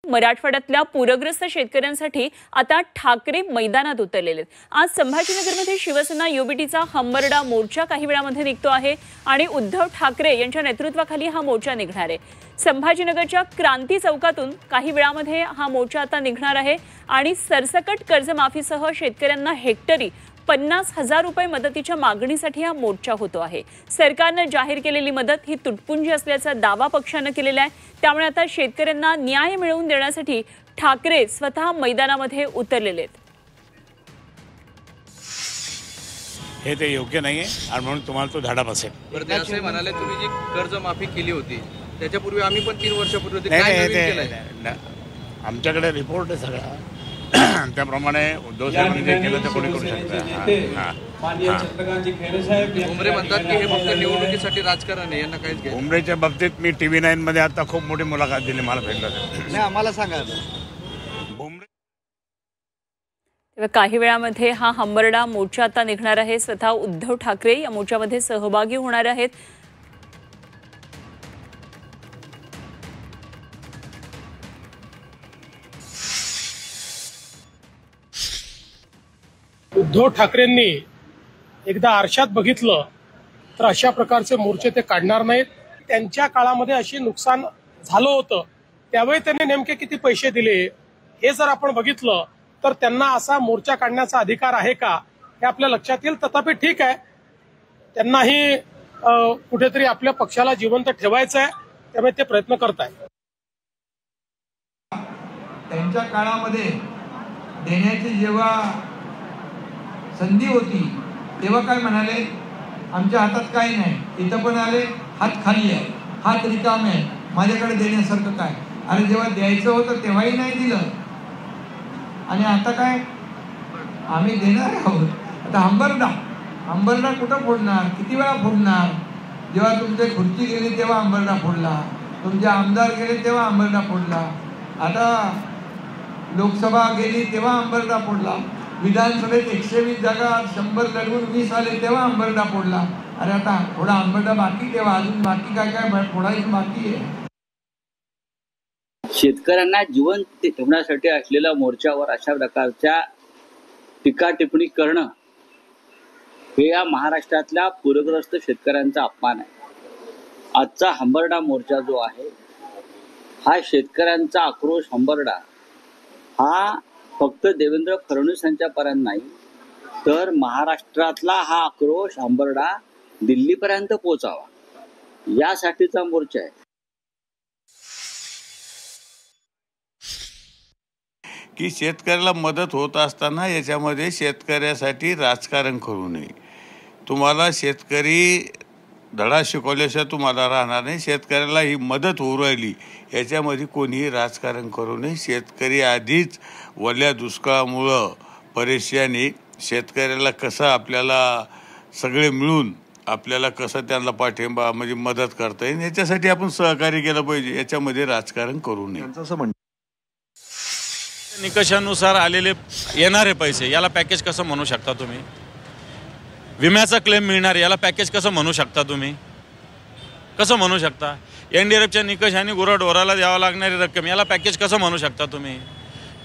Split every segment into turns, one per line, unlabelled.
मराठवाड्यातल्या पूरग्रस्त शेतकऱ्यांसाठी आता ठाकरे मैदानात उतरलेले आहेत। आज संभाजीनगरमध्ये शिवसेना युबीटीचा हंबरडा मोर्चा काही वेळामध्ये निघतो आहे आणि उद्धव ठाकरे यांच्या नेतृत्वाखाली हा मोर्चा निघणार आहे। संभाजीनगरच्या क्रांती चौकातून काही वेळामध्ये हा मोर्चा आता निघणार आहे आणि सरसकट कर्जमाफीसह शेतकऱ्यांना हेक्टरी 50,000 रुपये मदतीच्या मागणीसाठी हा मोर्चा होतो आहे। सरकारने जाहीर केलेली मदत ही तुटपुंजी असल्याचा दावा पक्षाने केलेला आहे। त्यामुळे आता शेतकऱ्यांना न्याय मिळवून देण्यासाठी ठाकरे स्वतः मैदानामध्ये उतरलेले आहेत।
हे ते योग्य नाहीये आणि म्हणून तुम्हाला तो धडा बसेल।
बरं, असे म्हणाले तुम्ही जी कर्जमाफी केली होती त्याच्यापूर्वी आम्ही पण 3 वर्षापूर्वी काय नवीन केलंय?
आमच्याकडे रिपोर्ट आहे सगळा, त्याप्रमाणे उद्धव साहेबांनी जे केलं ते कोणी करू शकतं।
भुमरे म्हणतात की हे फक्त निवडणुकीसाठी राजकारण आहे, यांना काहीच घ्यायचं।
भुमरेच्या बाबतीत मी TV9 मध्ये आता खूप मोठी मुलाखत दिली, मला भेटलं
नाही, आम्हाला सांगा।
काही वेळामध्ये हा हंबरडा मोर्चा आता निघणार आहे। स्वतः उद्धव ठाकरे या मोर्चामध्ये सहभागी होणार आहेत।
उद्धव ठाकरेंनी एकदा आरशात बघितलं तर अशा प्रकारचे मोर्चे ते काढणार नाहीत। त्यांच्या काळामध्ये अशी नुकसान झालं होतं, त्यावेळी त्यांनी नेमके किती पैसे दिले हे जर आपण बघितलं तर त्यांना असा मोर्चा काढण्याचा अधिकार आहे का हे आपल्या लक्षात येईल। तथापि ठीक आहे, त्यांनाही कुठेतरी आपल्या पक्षाला जिवंत ठेवायचं आहे, त्यामुळे ते प्रयत्न करत आहेत।
त्यांच्या काळामध्ये देण्याची जेव्हा संधी होती तेव्हा काय म्हणाले, आमच्या हातात काही नाही। इथं पण आले, हात खाली आहे, हात रिकामे आहे, माझ्याकडे देण्यासारखं काय? आणि जेव्हा द्यायचं होतं तेव्हाही नाही दिलं, आणि आता काय आम्ही देणार आहोत। आता हंबरडा कुठं फोडणार, किती वेळा फोडणार? जेव्हा तुमची खुर्ची गेली तेव्हा हंबरडा फोडला, तुमचे आमदार गेले तेव्हा हंबरडा फोडला, आता लोकसभा गेली तेव्हा हंबरडा फोडला, विधानसभेत 120 जागा 100 लढवून 20 आले तेव्हा हंबरडा फोडला। अरे आता थोडा हंबरडा बाकी तेव्हा अजून बाकी काय काय फोडायचं बाकी आहे।
शेतकऱ्यांना जिवंत ठेवण्यासाठी असलेल्या मोर्चावर अशा प्रकारच्या टीका टिप्पणी करणं हे या महाराष्ट्रातल्या पूरग्रस्त शेतकऱ्यांचा अपमान आहे। आजचा हंबरडा मोर्चा जो आहे हा शेतकऱ्यांचा आक्रोश हंबरडा हा फक्त देवेंद्र फडणवीस यांच्यापर्यंत नाही तर महाराष्ट्रातला हा आक्रोश हंबरडा दिल्लीपर्यंत पोहोचावा यासाठीचा मोर्चा आहे।
की शेतकऱ्याला मदत होत असताना याच्यामध्ये शेतकऱ्यासाठी राजकारण करू नये। तुम्हाला शेतकरी धडा शिकवल्याशिवाय तुम्हाला राहणार नाही। शेतकऱ्याला ही मदत होऊ राहिली याच्यामध्ये कोणीही राजकारण करू नये। शेतकरी आधीच वल्या दुष्काळामुळं परेशानी, शेतकऱ्याला कसं आपल्याला सगळे मिळून आपल्याला कसं त्यांना पाठिंबा म्हणजे मदत करता येईल याच्यासाठी आपण सहकार्य केलं पाहिजे, याच्यामध्ये राजकारण करू नये।
निकषानुसार आलेले येणारे पैसे याला पॅकेज कसं म्हणू शकता तुम्ही? विम्याचा क्लेम मिळणार याला पॅकेज कसं म्हणू शकता तुम्ही? कसं म्हणू शकता? NDRFच्या निकषाने गुराढोराला द्यावं लागणारी रक्कम याला पॅकेज कसं म्हणू शकता तुम्ही?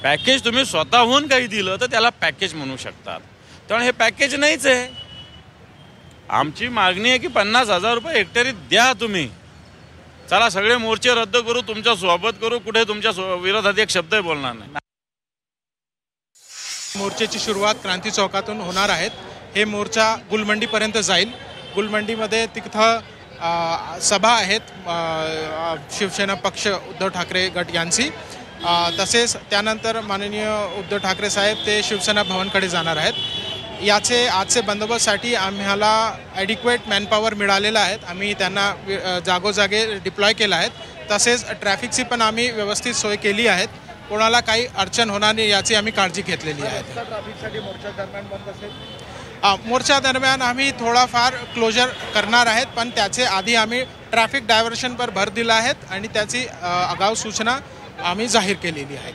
पॅकेज तुम्ही स्वतःहून काही दिलं तर त्याला पॅकेज म्हणू शकतात, त्यामुळे हे पॅकेज नाहीच आहे। आमची मागणी आहे की 50,000 रुपये हेक्टरी द्या तुम्ही। चला सगळे मोर्चे रद्द करू, तुमच्या सोबत करू, कुठे तुमच्या विरोधात एक शब्दही बोलणार नाही।
मोर्चाची सुरुवात क्रांती चौकातून होणार आहेत। हे मोर्चा गुलमंडीपर्यंत जाईल। गुलमंडीमध्ये तिथं सभा आहेत शिवसेना पक्ष उद्धव ठाकरे गट यांची, तसेच त्यानंतर माननीय उद्धव ठाकरे साहेब ते शिवसेना भवनकडे जाणार आहेत। याचे आजचे बंदोबस्तसाठी आम्हाला ॲडिक्वेट मॅनपॉवर मिळालेला आहे। आम्ही त्यांना जागोजागे डिप्लॉय केलं आहे। तसेच ट्रॅफिकची पण आम्ही व्यवस्थित सोय केली आहे, कोणाला काही अडचण होणार नाही याची आम्ही काळजी घेतलेली आहे।
ट्रॅफिकसाठी मोर्चा दरम्यान बंद असेल?
मोर्चा दरम्यान आम्ही थोडाफार क्लोजर करणार आहेत, पण त्याचे आधी आम्ही ट्रॅफिक डायव्हर्शनवर भर दिला आहे आणि त्याची आगाऊ सूचना आम्ही जाहीर केलेली आहे।